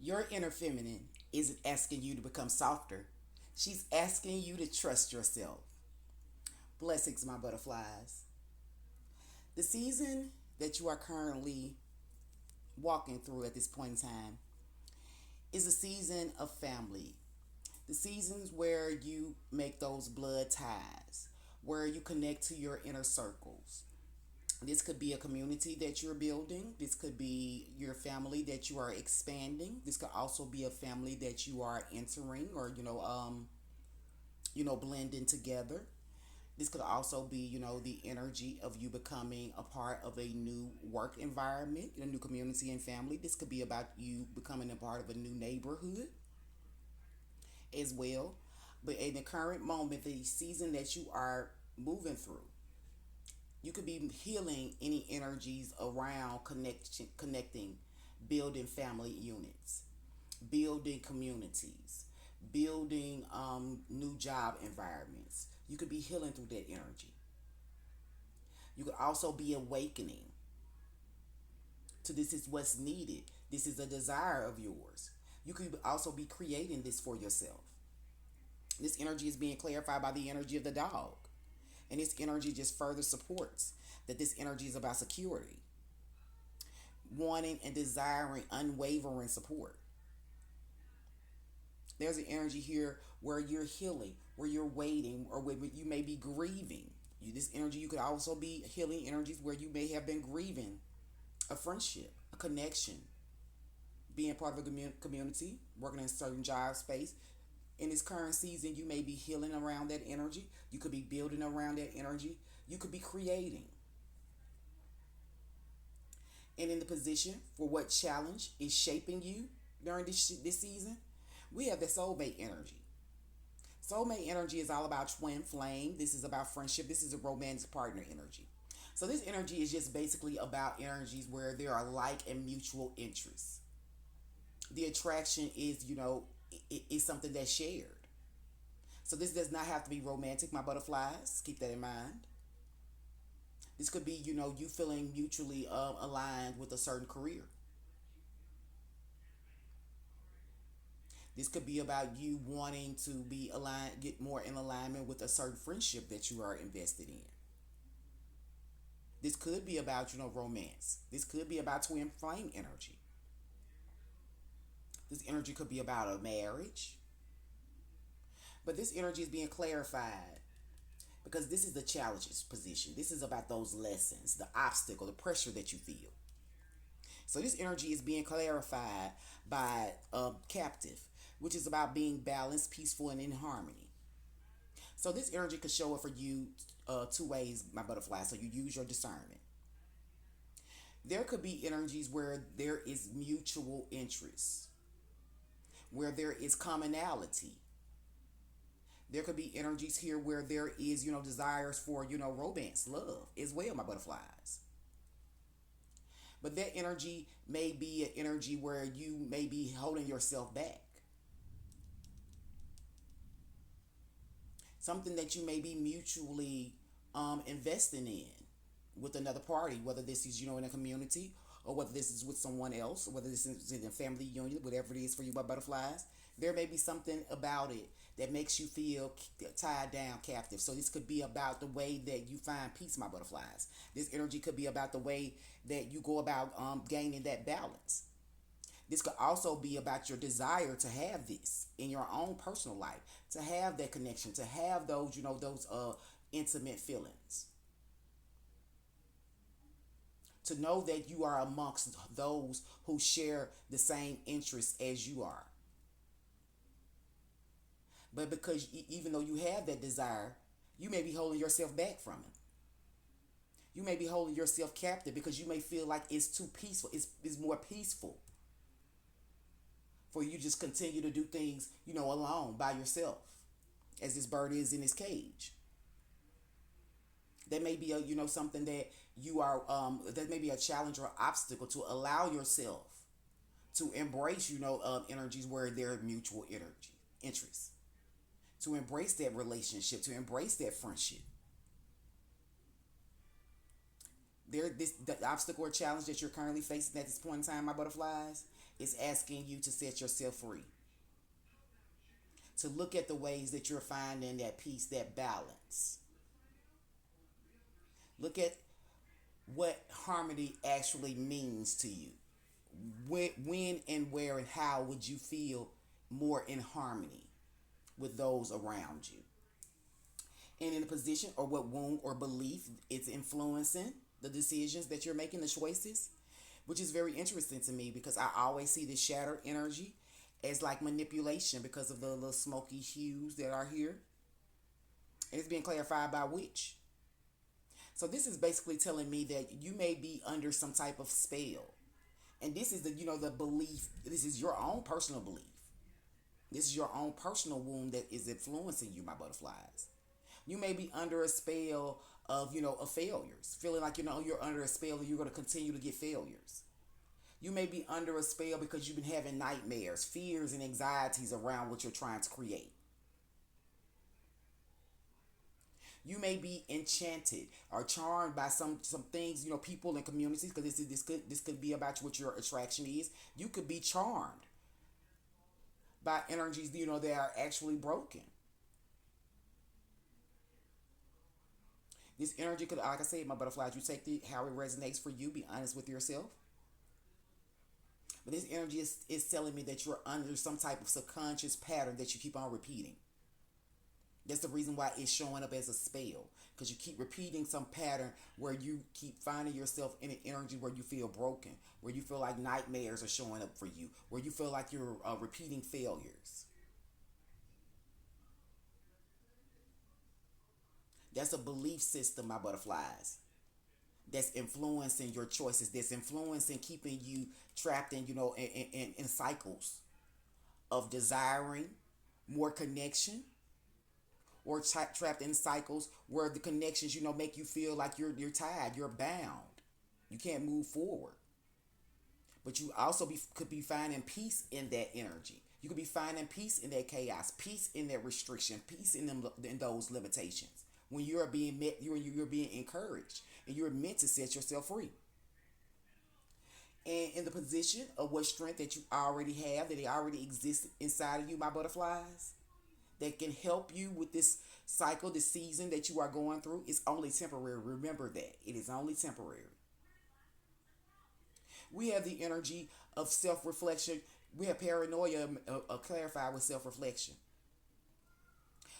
Your inner feminine isn't asking you to become softer. She's asking you to trust yourself. Blessings, my butterflies. The season that you are currently walking through at this point in time is a season of family. The seasons where you make those blood ties, where you connect to your inner circles. This could be a community that you're building. This could be your family that you are expanding. This could also be a family that you are entering or blending together. This could also be, the energy of you becoming a part of a new work environment, a new community and family. This could be about you becoming a part of a new neighborhood as well. But in the current moment, the season that you are moving through, you could be healing any energies around connecting, building family units, building communities, building new job environments. You could be healing through that energy. You could also be awakening to this is what's needed. This is a desire of yours. You could also be creating this for yourself. This energy is being clarified by the energy of the dog. And this energy just further supports that this energy is about security, wanting and desiring unwavering support. There's an energy here where you're healing, where you're waiting, or where you may be grieving. This energy, you could also be healing energies where you may have been grieving a friendship, a connection, being part of a community, working in a certain job space. In this current season, you may be healing around that energy. You could be building around that energy. You could be creating. And in the position for what challenge is shaping you during this season, we have the soulmate energy. Soulmate energy is all about twin flame. This is about friendship. This is a romantic partner energy. So this energy is just basically about energies where there are like and mutual interests. The attraction is, is something that's shared. So this does not have to be romantic, my butterflies. Keep that in mind. This could be, you feeling mutually aligned with a certain career. This could be about you wanting to be aligned, get more in alignment with a certain friendship that you are invested in. This could be about, romance. This could be about twin flame energy. This energy could be about a marriage. But this energy is being clarified because this is the challenges position. This is about those lessons, the obstacle, the pressure that you feel. So this energy is being clarified by captive, which is about being balanced, peaceful, and in harmony. So this energy could show up for you two ways, my butterfly. So you use your discernment. There could be energies where there is mutual interest, where there is commonality. There could be energies here where there is, desires for, romance, love as well, my butterflies. But that energy may be an energy where you may be holding yourself back. Something that you may be mutually investing in with another party, whether this is, in a community or whether this is with someone else, or whether this is in a family union, whatever it is for you, my butterflies. There may be something about it that makes you feel tied down, captive. So this could be about the way that you find peace, my butterflies. This energy could be about the way that you go about gaining that balance. This could also be about your desire to have this in your own personal life, to have that connection, to have those, those intimate feelings. To know that you are amongst those who share the same interests as you are. But because even though you have that desire, you may be holding yourself back from it. You may be holding yourself captive because you may feel like it's too peaceful. It's more peaceful for you to just continue to do things, alone by yourself, as this bird is in his cage. That may be something that you are that may be a challenge or obstacle to allow yourself to embrace, energies where there are mutual energy interests, to embrace that relationship, to embrace that friendship. The obstacle or challenge that you're currently facing at this point in time, my butterflies, is asking you to set yourself free, to look at the ways that you're finding that peace, that balance. Look at what harmony actually means to you. When and where and how would you feel more in harmony with those around you? And in a position or what wound or belief it's influencing the decisions that you're making, the choices, which is very interesting to me because I always see this shattered energy as like manipulation because of the little smoky hues that are here. And it's being clarified by which. So this is basically telling me that you may be under some type of spell. And this is the belief, this is your own personal belief. This is your own personal wound that is influencing you, my butterflies. You may be under a spell of failures, feeling like you're under a spell and you're going to continue to get failures. You may be under a spell because you've been having nightmares, fears, and anxieties around what you're trying to create. You may be enchanted or charmed by some things, people and communities, because this could be about what your attraction is. You could be charmed by energies, that are actually broken. This energy could, like I said, my butterflies, you take how it resonates for you. Be honest with yourself. But this energy is telling me that you're under some type of subconscious pattern that you keep on repeating. That's the reason why it's showing up as a spell. Because you keep repeating some pattern where you keep finding yourself in an energy where you feel broken. Where you feel like nightmares are showing up for you. Where you feel like you're repeating failures. That's a belief system, my butterflies. That's influencing your choices. That's influencing keeping you trapped in cycles of desiring more connection, or trapped in cycles where the connections make you feel like you're tied, you're bound, you can't move forward. But you also could be finding peace in that energy. You could be finding peace in that chaos, peace in that restriction, peace in those limitations. When you're being met, you're being encouraged, and you're meant to set yourself free. And in the position of what strength that you already have, that it already exists inside of you, my butterflies, that can help you with this cycle, this season that you are going through, is only temporary. Remember that. It is only temporary. We have the energy of self-reflection. We have paranoia clarified with self-reflection.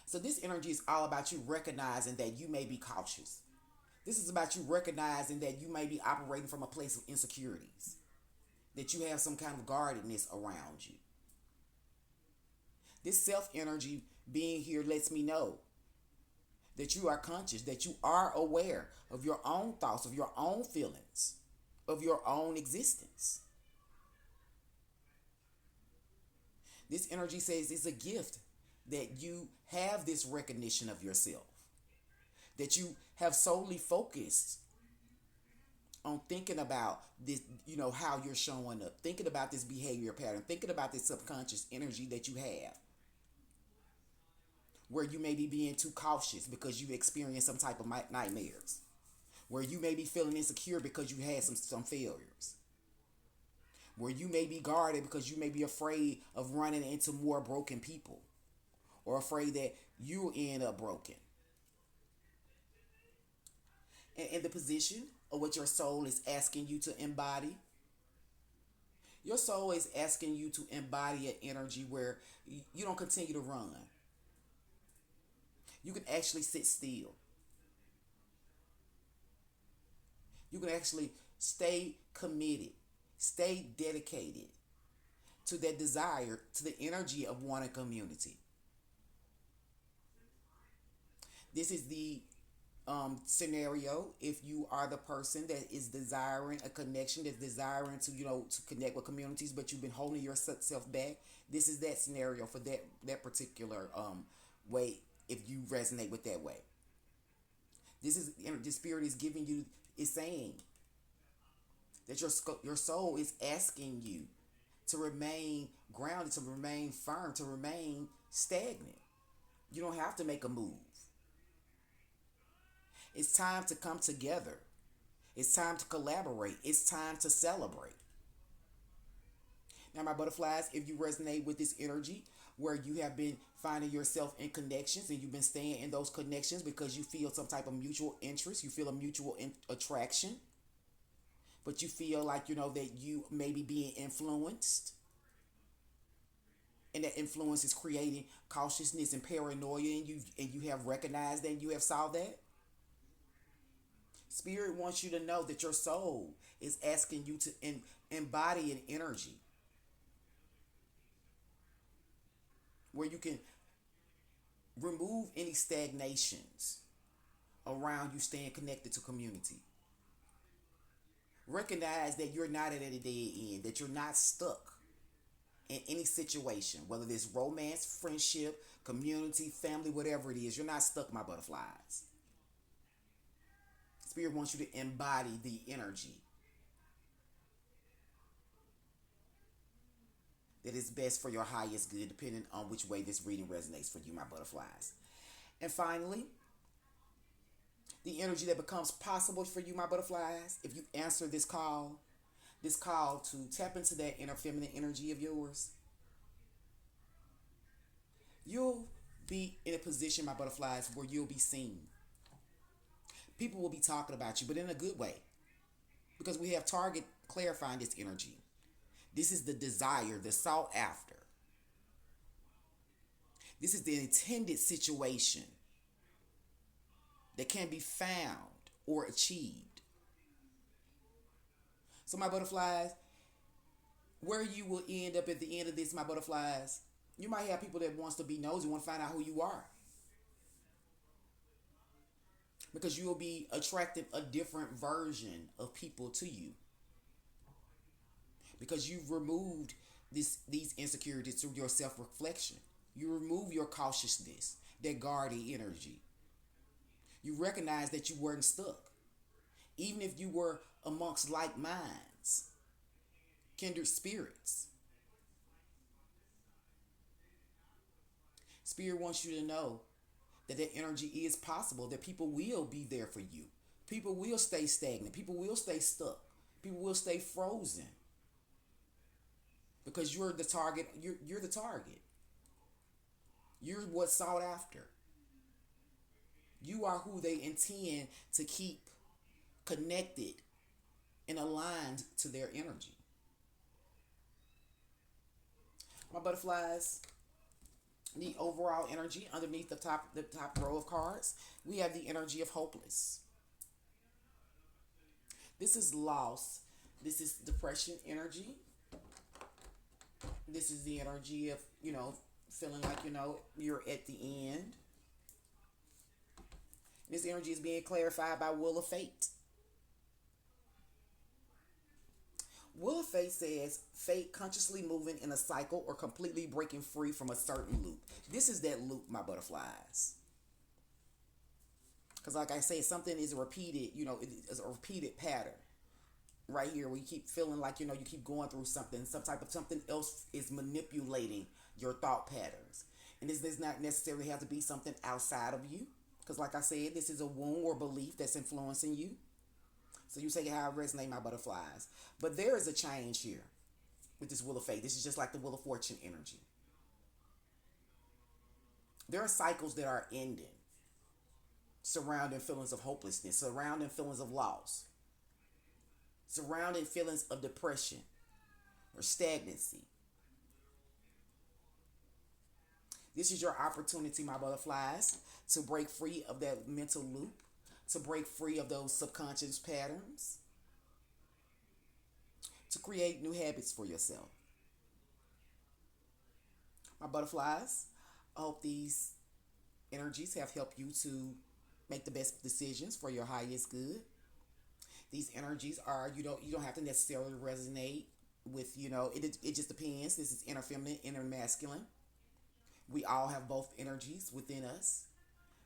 So this energy is all about you recognizing that you may be cautious. This is about you recognizing that you may be operating from a place of insecurities, that you have some kind of guardedness around you. This self energy being here lets me know that you are conscious, that you are aware of your own thoughts, of your own feelings, of your own existence. This energy says it's a gift that you have this recognition of yourself, that you have solely focused on thinking about this, how you're showing up, thinking about this behavior pattern, thinking about this subconscious energy that you have, where you may be being too cautious because you've experienced some type of nightmares, where you may be feeling insecure because you had some failures, where you may be guarded because you may be afraid of running into more broken people, or afraid that you end up broken. And in the position of what your soul is asking you to embody, your soul is asking you to embody an energy where you don't continue to run. You can actually sit still. You can actually stay committed, stay dedicated to that desire, to the energy of wanting community. This is the scenario if you are the person that is desiring a connection, that's desiring to connect with communities, but you've been holding yourself back. This is that scenario for that particular way, if you resonate with that way. This is the spirit is giving you, is saying that your soul is asking you to remain grounded, to remain firm, to remain stagnant. You don't have to make a move. It's time to come together. It's time to collaborate. It's time to celebrate. Now, my butterflies, if you resonate with this energy where you have been finding yourself in connections and you've been staying in those connections because you feel some type of mutual interest, you feel a mutual attraction, but you feel like, that you may be being influenced, and that influence is creating cautiousness and paranoia, and you have recognized that, you have solved that. Spirit wants you to know that your soul is asking you to embody an energy where you can remove any stagnations around you staying connected to community. Recognize that you're not at a dead end, that you're not stuck in any situation, whether it's romance, friendship, community, family, whatever it is. You're not stuck, my butterflies. Spirit wants you to embody the energy that is best for your highest good, depending on which way this reading resonates for you, my butterflies. And finally, the energy that becomes possible for you, my butterflies, if you answer this call to tap into that inner feminine energy of yours, you'll be in a position, my butterflies, where you'll be seen. People will be talking about you, but in a good way, because we have target clarifying this energy. This is the desire, the sought after. This is the intended situation that can be found or achieved. So, my butterflies, where you will end up at the end of this, my butterflies, you might have people that wants to be nosy, want to find out who you are, because you will be attracting a different version of people to you, because you've removed these insecurities through your self-reflection. You remove your cautiousness, that guarded energy. You recognize that you weren't stuck, even if you were amongst like minds, kindred spirits. Spirit wants you to know that that energy is possible, that people will be there for you. People will stay stagnant. People will stay stuck. People will stay frozen, because you're the target. You're the target. You're what's sought after. You are who they intend to keep connected and aligned to their energy. My butterflies, the overall energy underneath the top row of cards, we have the energy of hopeless. This is loss. This is depression energy. This is the energy of, feeling like, you're at the end. This energy is being clarified by Wheel of Fate. Wheel of Fate says fate consciously moving in a cycle or completely breaking free from a certain loop. This is that loop, my butterflies. Because like I say, something is repeated, it is a repeated pattern. Right here, where you keep feeling like, you keep going through something, some type of something else is manipulating your thought patterns. And this does not necessarily have to be something outside of you. Because like I said, this is a wound or belief that's influencing you. So you say how I resonate, my butterflies. But there is a change here with this Wheel of Fate. This is just like the Wheel of Fortune energy. There are cycles that are ending, surrounding feelings of hopelessness, surrounding feelings of loss, surrounding feelings of depression or stagnancy. This is your opportunity, my butterflies, to break free of that mental loop, to break free of those subconscious patterns, to create new habits for yourself. My butterflies, I hope these energies have helped you to make the best decisions for your highest good. These energies are, you don't have to necessarily resonate with, it just depends. This is inner feminine, inner masculine. We all have both energies within us.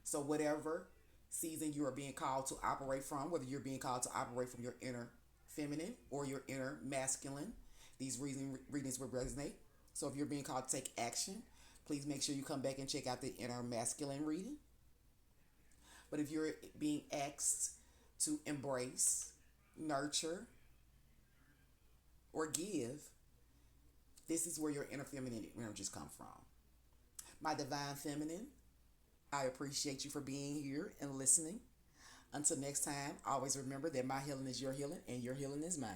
So whatever season you are being called to operate from, whether you're being called to operate from your inner feminine or your inner masculine, these readings will resonate. So if you're being called to take action, please make sure you come back and check out the inner masculine reading. But if you're being asked to embrace, nurture, or give, This is where your inner feminine energies come from. My divine feminine, I appreciate you for being here and listening. Until next time, always remember that my healing is your healing and your healing is mine.